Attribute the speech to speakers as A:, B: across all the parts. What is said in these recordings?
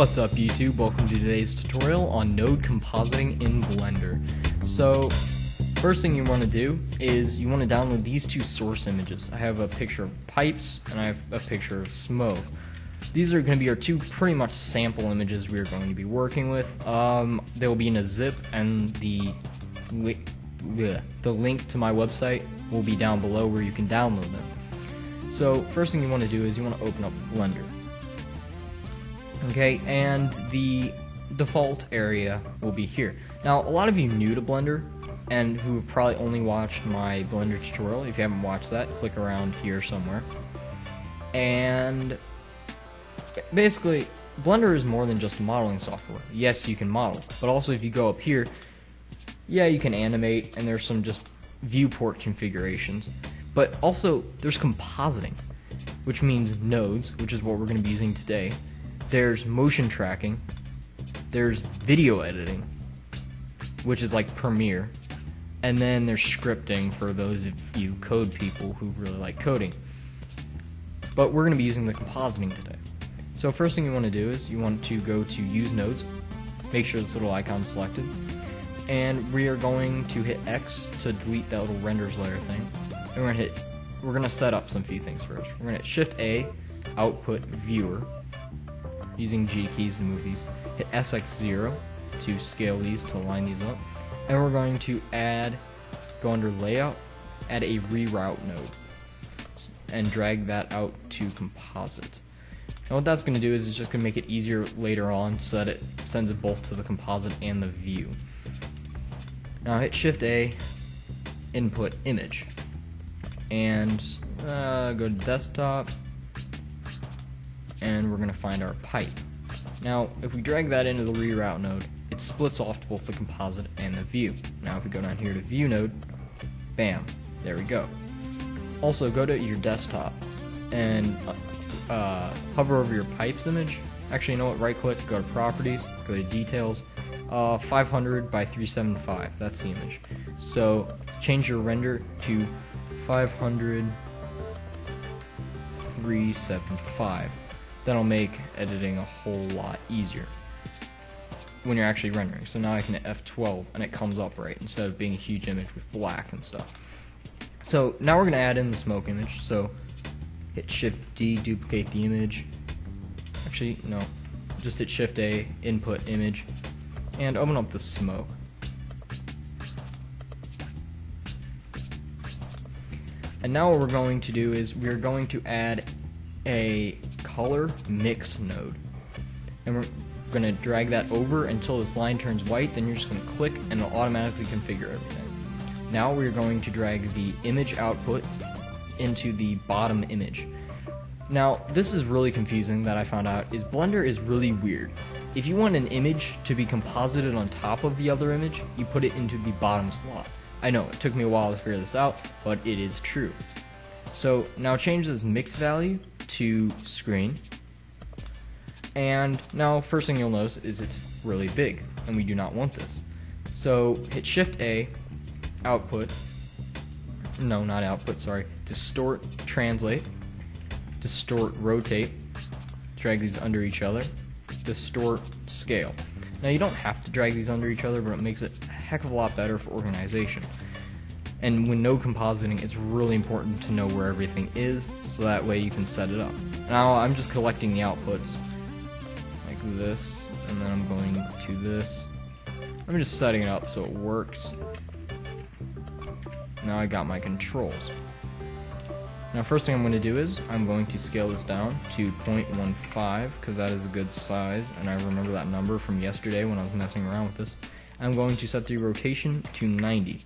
A: What's up YouTube? Welcome to today's tutorial on Node Compositing in Blender. So, first thing you want to do is you want to download these two source images. I have a picture of pipes and I have a picture of smoke. These are going to be our two pretty much sample images we are going to be working with. They will be in a zip, and the link to my website will be down below where you can download them. So first thing you want to do is you want to open up Blender. Okay, and the default area will be here. Now, a lot of you new to Blender and who have probably only watched my Blender tutorial, if you haven't watched that, click around here somewhere. And basically, Blender is more than just modeling software. Yes, you can model, but also if you go up here, yeah, you can animate, and there's some just viewport configurations. But also, there's compositing, which means nodes, which is what we're going to be using today. There's motion tracking, there's video editing, which is like Premiere, and then there's scripting for those of you code people who really like coding. But we're going to be using the compositing today. So first thing you want to do is you want to go to Use Nodes, make sure this little icon is selected, and we are going to hit X to delete that little renders layer thing. And we're going to set up some few things first. We're going to hit Shift A, Output Viewer, using G keys to move these. Hit SX0 to scale these, to line these up. And we're going to go under Layout, add a reroute node, and drag that out to Composite. Now what that's going to do is it's just going to make it easier later on so that it sends it both to the composite and the view. Now hit Shift A, Input Image, and go to Desktop, and we're going to find our pipe. Now, if we drag that into the reroute node, it splits off to both the composite and the view. Now, if we go down here to View node, bam, there we go. Also, go to your desktop and hover over your pipes image. Actually, you know what? Right-click, go to Properties, go to Details. 500 by 375. That's the image. So change your render to 500 375. That'll make editing a whole lot easier when you're actually rendering. So now I can hit F12 and it comes up right instead of being a huge image with black and stuff. So now we're going to add in the smoke image. So hit Shift D, duplicate the image. Actually, no. Just hit Shift A, input image, and open up the smoke. And now what we're going to do is we're going to add a color mix node. And we're going to drag that over until this line turns white, then you're just going to click and it'll automatically configure everything. Now we're going to drag the image output into the bottom image. Now this is really confusing that I found out, is Blender is really weird. If you want an image to be composited on top of the other image, you put it into the bottom slot. I know, it took me a while to figure this out, but it is true. So now change this mix value to screen. And now first thing you'll notice is it's really big, and we do not want this. So hit Shift A, output, no, not output, sorry, distort, translate, distort, rotate, drag these under each other, distort, scale. Now you don't have to drag these under each other, but it makes it a heck of a lot better for organization. And when node compositing, it's really important to know where everything is, so that way you can set it up. Now I'm just collecting the outputs, like this, and then I'm going to this. I'm just setting it up so it works. Now I got my controls. Now first thing I'm going to do is I'm going to scale this down to 0.15 because that is a good size, and I remember that number from yesterday when I was messing around with this. I'm going to set the rotation to 90,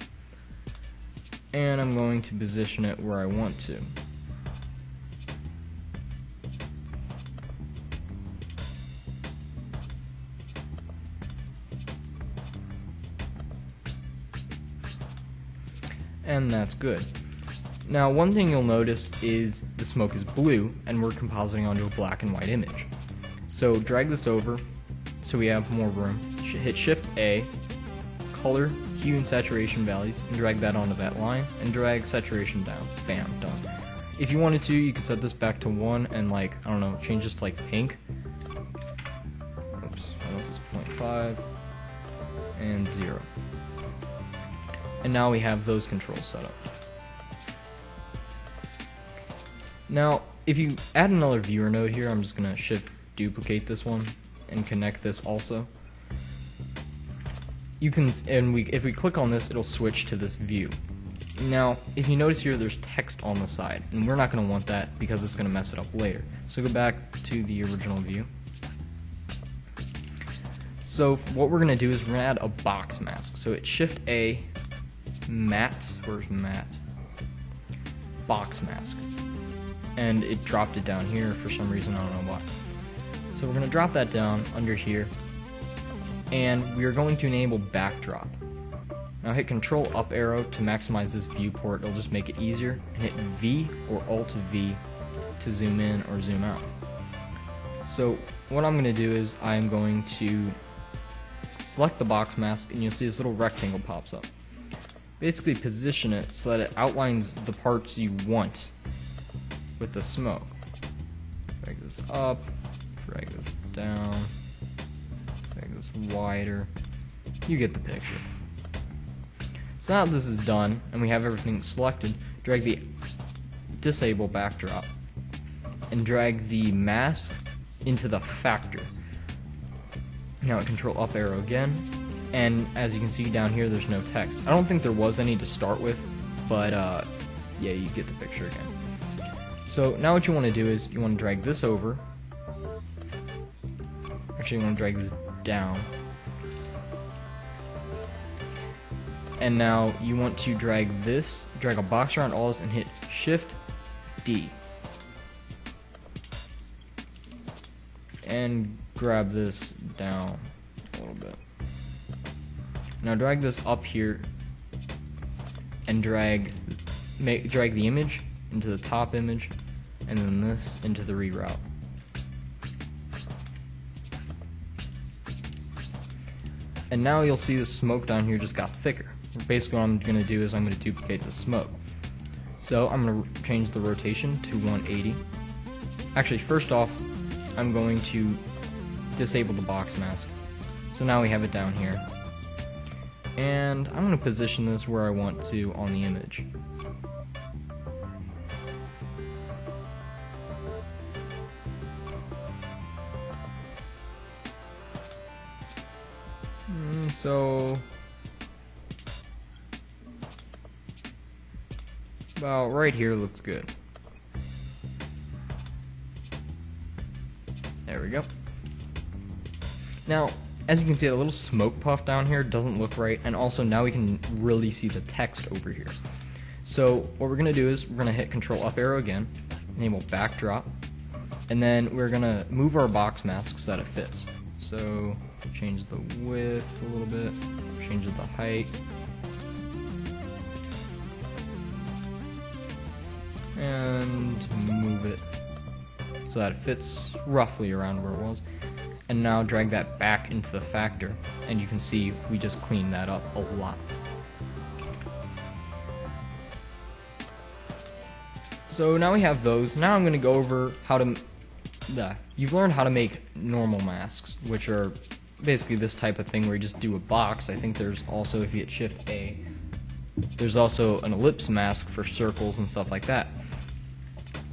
A: and I'm going to position it where I want to. And that's good. Now one thing you'll notice is the smoke is blue and we're compositing onto a black and white image. So drag this over so we have more room. Hit Shift A, color, hue and saturation values, and drag that onto that line and drag saturation down. Bam, done. If you wanted to, you could set this back to 1 and, like, I don't know, change this to like pink. 5, and 0. And now we have those controls set up. Now, if you add another viewer node here, I'm just going to shift duplicate this one and connect this also. You can, if we click on this, it'll switch to this view. Now, if you notice here, there's text on the side, and we're not going to want that because it's going to mess it up later. So go back to the original view. So what we're going to do is we're going to add a box mask. So it's Shift A, matte, where's matte? Box mask. And it dropped it down here for some reason, I don't know why. So we're going to drop that down under here, and we are going to enable backdrop. Now hit Control up arrow to maximize this viewport. It'll just make it easier. And hit V or Alt V to zoom in or zoom out. So what I'm going to do is I'm going to select the box mask, and you'll see this little rectangle pops up. Basically position it so that it outlines the parts you want with the smoke. Drag this up, drag this down, drag this wider. You get the picture. So now that this is done and we have everything selected, drag the disable backdrop and drag the mask into the factor. Now Control up arrow again, and as you can see down here, there's no text. I don't think there was any to start with, but yeah, you get the picture again. So now what you want to do is you want to drag this over. Actually, you want to drag this down. And now you want to drag a box around all this and hit Shift D. And grab this down a little bit. Now drag this up here and drag the image into the top image, and then this into the reroute. And now you'll see the smoke down here just got thicker. Basically what I'm going to do is I'm going to duplicate the smoke. So I'm going to change the rotation to 180. Actually, first off, I'm going to disable the box mask. So now we have it down here. And I'm going to position this where I want to on the image. So about right here looks good. There we go. Now, as you can see, the little smoke puff down here doesn't look right, and also now we can really see the text over here. So what we're going to do is we're going to hit Control up arrow again, enable backdrop, and then we're going to move our box mask so that it fits. So change the width a little bit, change the height, and move it so that it fits roughly around where it was. And now drag that back into the factor, and you can see we just cleaned that up a lot. So now we have those. Now I'm going to go over how to... You've learned how to make normal masks, which are basically this type of thing where you just do a box. I think there's also, if you hit Shift A, there's also an ellipse mask for circles and stuff like that.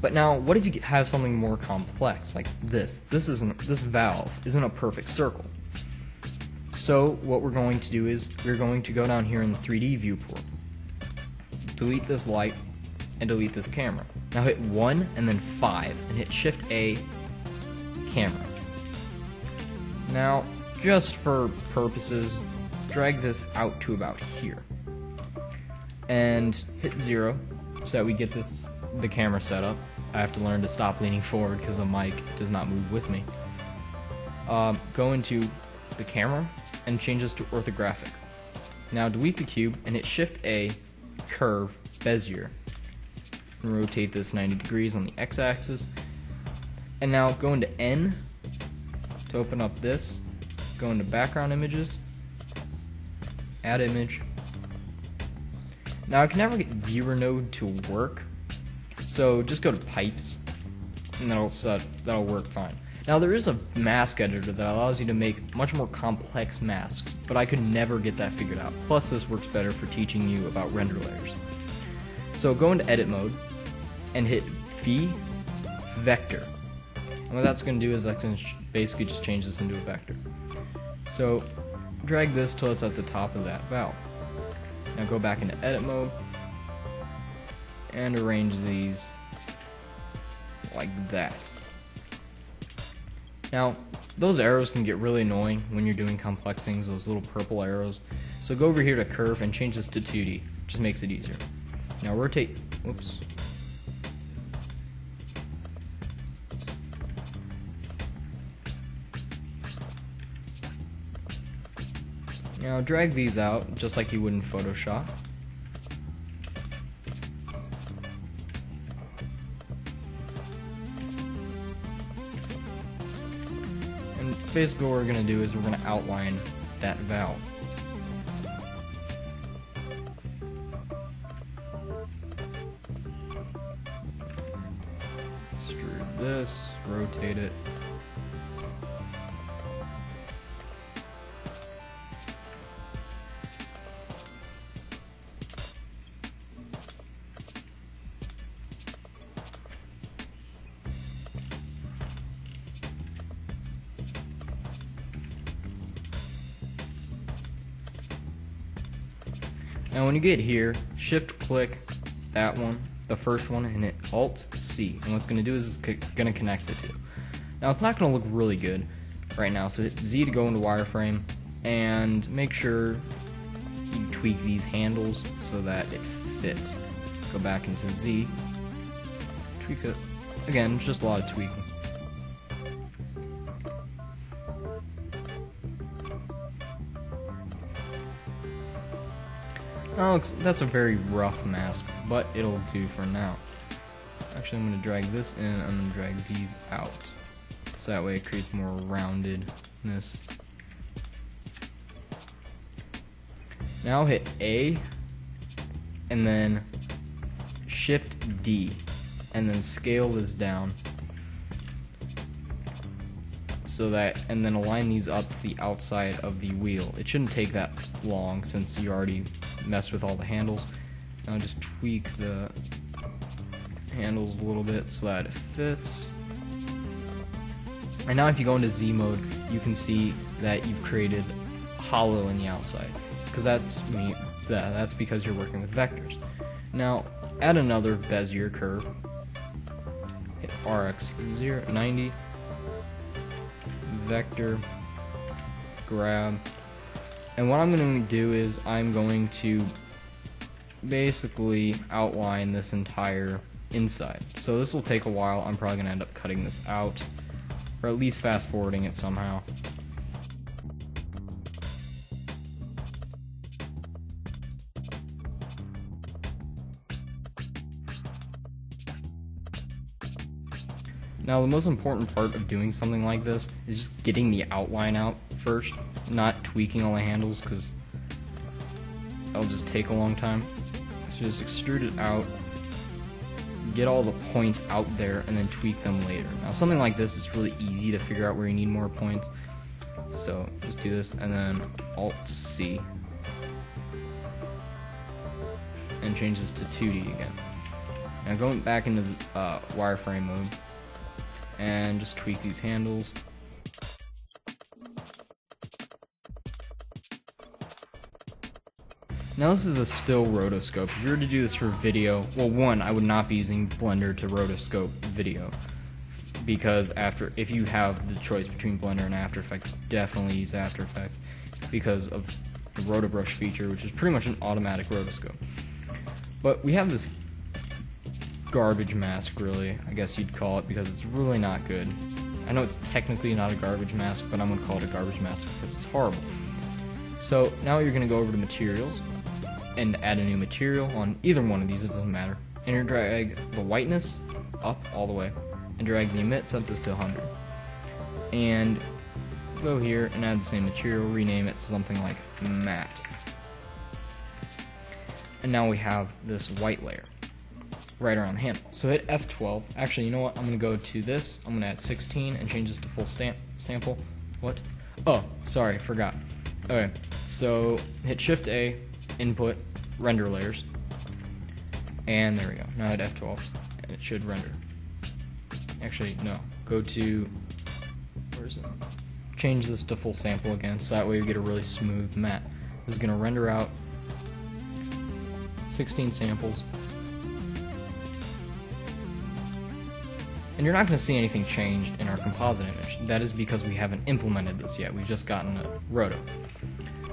A: But now, what if you have something more complex, like this? This valve isn't a perfect circle. So what we're going to do is we're going to go down here in the 3D viewport, delete this light, and delete this camera. Now hit 1 and then 5, and hit Shift A, camera. Now, just for purposes, drag this out to about here, and hit 0 so that we get the camera set up. I have to learn to stop leaning forward because the mic does not move with me. Go into the camera and change this to orthographic. Now delete the cube and hit Shift A, curve, bezier, and rotate this 90 degrees on the x-axis. And now go into N to open up this, go into background images, add image. Now I can never get viewer node to work, so just go to pipes, and that'll work fine. Now there is a mask editor that allows you to make much more complex masks, but I could never get that figured out. Plus this works better for teaching you about render layers. So go into edit mode and hit V vector. And what that's going to do is that's going to basically just change this into a vector. So drag this till it's at the top of that valve. Now go back into edit mode and arrange these like that. Now those arrows can get really annoying when you're doing complex things, those little purple arrows. So go over here to curve and change this to 2D, just makes it easier. Now rotate, whoops. Now drag these out just like you would in Photoshop. And basically what we're going to do is we're going to outline that valve. Extrude this, rotate it. Now when you get here, shift click that one, the first one, and hit Alt C. And what's going to do is it's going to connect the two. Now it's not going to look really good right now, so hit Z to go into wireframe and make sure you tweak these handles so that it fits. Go back into Z, tweak it. Again, it's just a lot of tweaking. Oh, that's a very rough mask, but it'll do for now. Actually, I'm going to drag this in, I'm going to drag these out. So that way it creates more roundedness. Now hit A, and then Shift D, and then scale this down. So that, and then align these up to the outside of the wheel. It shouldn't take that long since you already messed with all the handles. Now just tweak the handles a little bit so that it fits. And now if you go into Z mode, you can see that you've created hollow in the outside, because that's because you're working with vectors. Now add another bezier curve. Hit RX 90. Vector, grab, and what I'm going to do is I'm going to basically outline this entire inside. So this will take a while. I'm probably going to end up cutting this out, or at least fast forwarding it somehow. Now the most important part of doing something like this is just getting the outline out first, not tweaking all the handles, because that'll just take a long time. So just extrude it out, get all the points out there, and then tweak them later. Now something like this is really easy to figure out where you need more points. So just do this and then Alt C and change this to 2D again. Now going back into the wireframe mode, and just tweak these handles. Now this is a still rotoscope. If you were to do this for video, well, one, I would not be using Blender to rotoscope video, because if you have the choice between Blender and After Effects, definitely use After Effects because of the rotobrush feature, which is pretty much an automatic rotoscope. But we have this garbage mask, really, I guess you'd call it, because it's really not good. I know it's technically not a garbage mask, but I'm going to call it a garbage mask because it's horrible. So now you're going to go over to materials and add a new material on either one of these, it doesn't matter. And you're drag the whiteness up all the way and drag the emit, set this to 100. And go here and add the same material, rename it to something like matte. And now we have this white layer. right around the handle. So hit F12. Actually, you know what? I'm going to go to this. I'm going to add 16 and change this to full sample. What? Oh, sorry, forgot. Okay, so hit Shift A, input, render layers. And there we go. Now hit F12, and it should render. Actually, no. Go to, where is it? Change this to full sample again, so that way you get a really smooth matte. This is going to render out 16 samples. And you're not going to see anything changed in our composite image. That is because we haven't implemented this yet. We've just gotten a roto.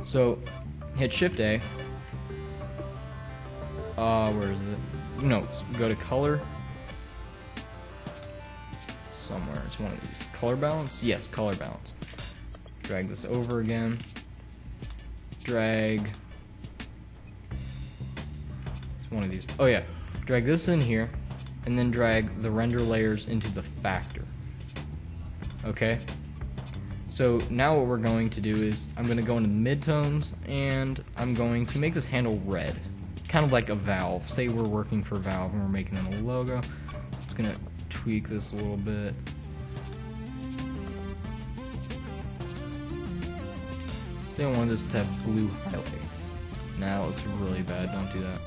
A: So hit Shift A. Where is it? No, go to color. Somewhere. It's one of these. Color balance? Yes, color balance. Drag this over again. Drag. It's one of these. Oh yeah. Drag this in here. And then drag the render layers into the factor. Okay? So now what we're going to do is I'm going to go into the midtones and I'm going to make this handle red. Kind of like a valve. Say we're working for Valve and we're making them a logo. I'm just going to tweak this a little bit. Say I want this to have blue highlights. Nah, that looks really bad. Don't do that.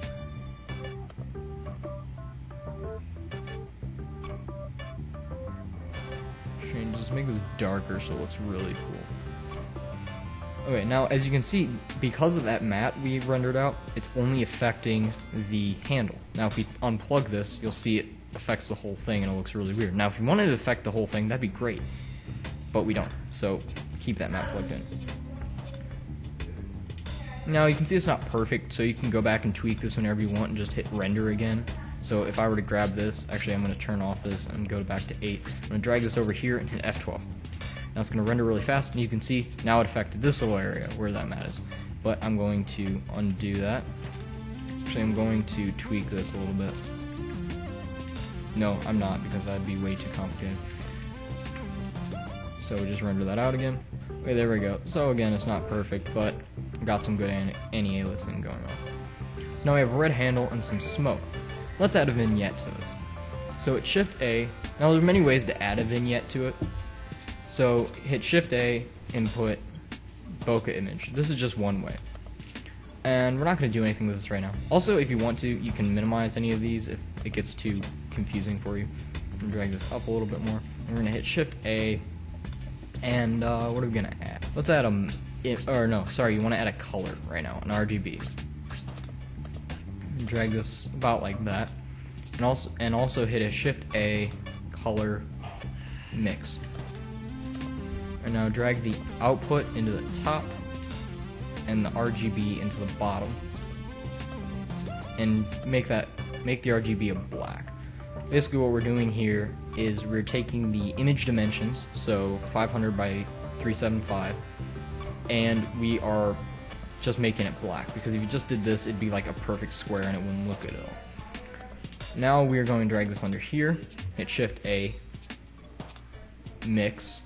A: Just make this darker so it looks really cool. Okay, now as you can see, because of that matte we rendered out, it's only affecting the handle. Now if we unplug this, you'll see it affects the whole thing and it looks really weird. Now if you wanted to affect the whole thing, that'd be great. But we don't, so keep that matte plugged in. Now you can see it's not perfect, so you can go back and tweak this whenever you want and just hit render again. So if I were to grab this, actually I'm going to turn off this and go back to 8. I'm going to drag this over here and hit F12. Now it's going to render really fast, and you can see now it affected this little area where that matte is. But I'm going to undo that. Actually, I'm going to tweak this a little bit. No, I'm not, because that'd be way too complicated. So we just render that out again. Okay, there we go. So again, it's not perfect, but got some good anti-aliasing going on. So now we have a red handle and some smoke. Let's add a vignette to this. So hit Shift A. Now there are many ways to add a vignette to it. So hit Shift A, input, bokeh image. This is just one way. And we're not going to do anything with this right now. Also, if you want to, you can minimize any of these if it gets too confusing for you. And drag this up a little bit more. And we're going to hit Shift A. And what are we going to add? Let's add you want to add a color right now, an RGB. Drag this about like that, and also hit a Shift A, color, mix. And now drag the output into the top and the RGB into the bottom, and make the RGB a black. Basically what we're doing here is we're taking the image dimensions, so 500 by 375, and we are just making it black, because if you just did this, it'd be like a perfect square and it wouldn't look good at all. Now we're going to drag this under here, hit Shift A, mix,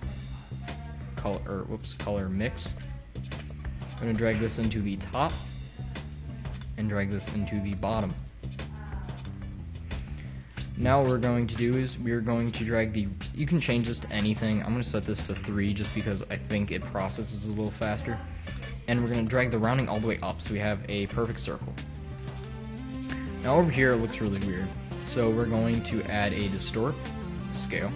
A: color mix. I'm going to drag this into the top and drag this into the bottom. Now what we're going to do is we're going to drag you can change this to anything. I'm going to set this to 3 just because I think it processes a little faster. And we're going to drag the rounding all the way up so we have a perfect circle. Now over here it looks really weird. So we're going to add a distort scale.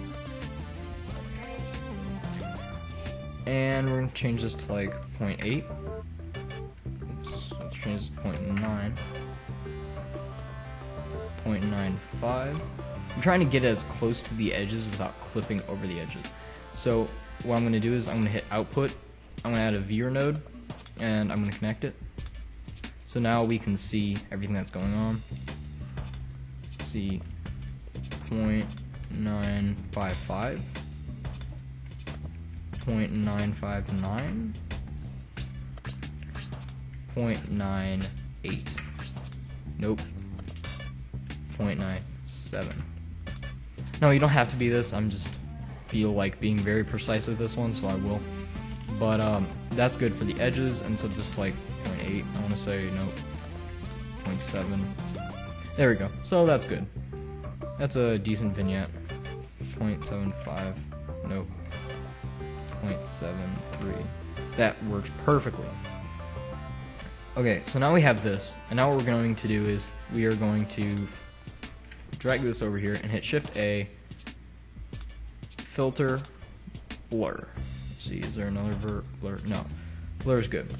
A: And we're going to change this to like 0.8. Oops, let's change this to 0.9. 0.95. I'm trying to get it as close to the edges without clipping over the edges. So what I'm going to do is I'm going to hit output. I'm going to add a viewer node. And I'm going to connect it. So now we can see everything that's going on. See 0.955, 0.959, 0.98. Nope. 0.97. No, you don't have to be this. I'm just feel like being very precise with this one, so I will. But that's good for the edges, and so just like 0.8, I want to say, nope, 0.7. There we go. So that's good. That's a decent vignette. 0.75. Nope. 0.73. That works perfectly. Okay, so now we have this, and now what we're going to do is we are going to drag this over here and hit Shift A, filter, blur. Let's see, is there another blur? No, blur is good.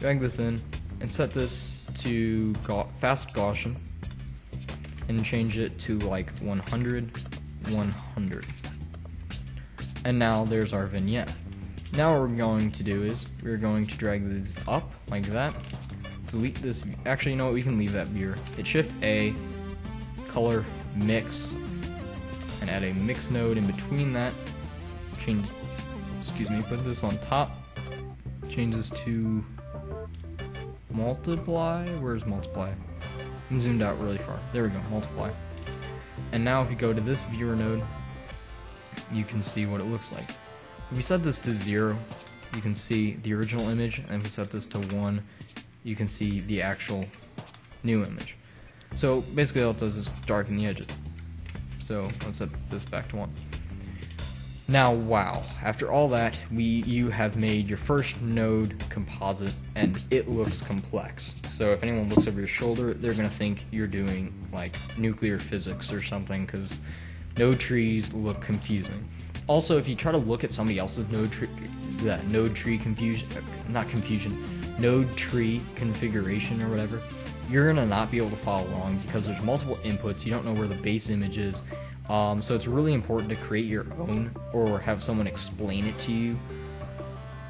A: Drag this in and set this to fast Gaussian and change it to like 100, 100. And now there's our vignette. Now what we're going to do is we're going to drag these up like that. Delete this. Actually, you know what? We can leave that viewer. Hit Shift A, color, mix, and add a mix node in between that. Change. Excuse me. Put this on top. Change this to multiply. Where's multiply? I'm zoomed out really far. There we go. Multiply. And now if you go to this viewer node, you can see what it looks like. If we set this to 0, you can see the original image, and if we set this to 1, you can see the actual new image. So basically all it does is darken the edges. So let's set this back to 1. Now, wow, after all that, you have made your first node composite, and it looks complex. So if anyone looks over your shoulder, they're going to think you're doing like nuclear physics or something, because node trees look confusing. Also, if you try to look at somebody else's node tree configuration or whatever, you're gonna not be able to follow along because there's multiple inputs. You don't know where the base image is, so it's really important to create your own or have someone explain it to you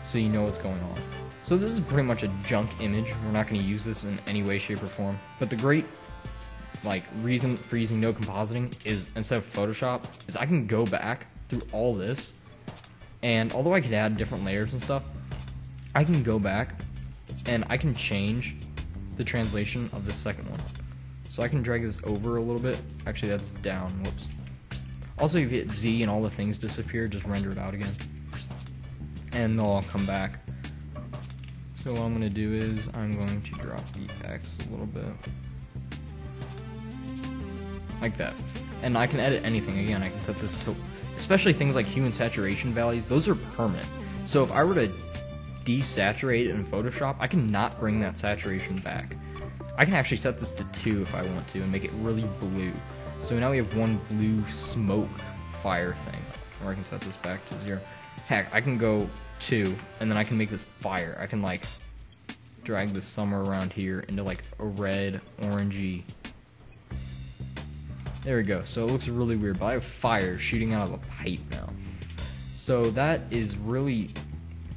A: so you know what's going on. So this is pretty much a junk image. We're not going to use this in any way, shape, or form. But the great reason for using Node Compositing is, instead of Photoshop, is I can go back through all this, and although I could add different layers and stuff, I can go back and I can change the translation of the second one. So I can drag this over a little bit. Actually, that's down. Whoops. Also, if you hit Z and all the things disappear, just render it out again, and they'll all come back. So what I'm going to do is I'm going to drop the X a little bit, like that. And I can edit anything. Again, I can set this to, especially things like hue and saturation values, those are permanent. So if I were to desaturate it in Photoshop, I cannot bring that saturation back. I can actually set this to 2 if I want to and make it really blue. So now we have one blue smoke fire thing. Or I can set this back to 0. Heck, I can go 2 and then I can make this fire. I can drag this somewhere around here into a red, orangey. There we go. So it looks really weird, but I have fire shooting out of a pipe now. So that is really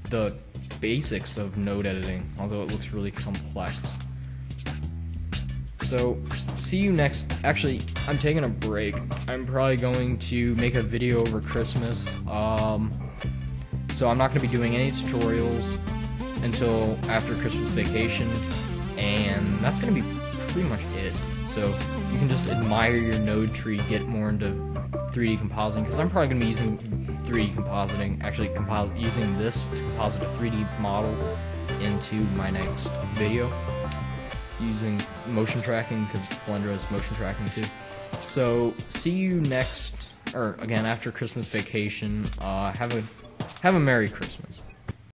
A: the basics of node editing, although it looks really complex. So, see you next. Actually, I'm taking a break. I'm probably going to make a video over Christmas. So I'm not going to be doing any tutorials until after Christmas vacation, and that's going to be pretty much it. So you can just admire your node tree, get more into 3D compositing, because I'm probably going to be using 3D compositing, actually using this to composite a 3D model into my next video, using motion tracking, because Blender has motion tracking too. So see you next, or again after Christmas vacation. Have a Merry Christmas.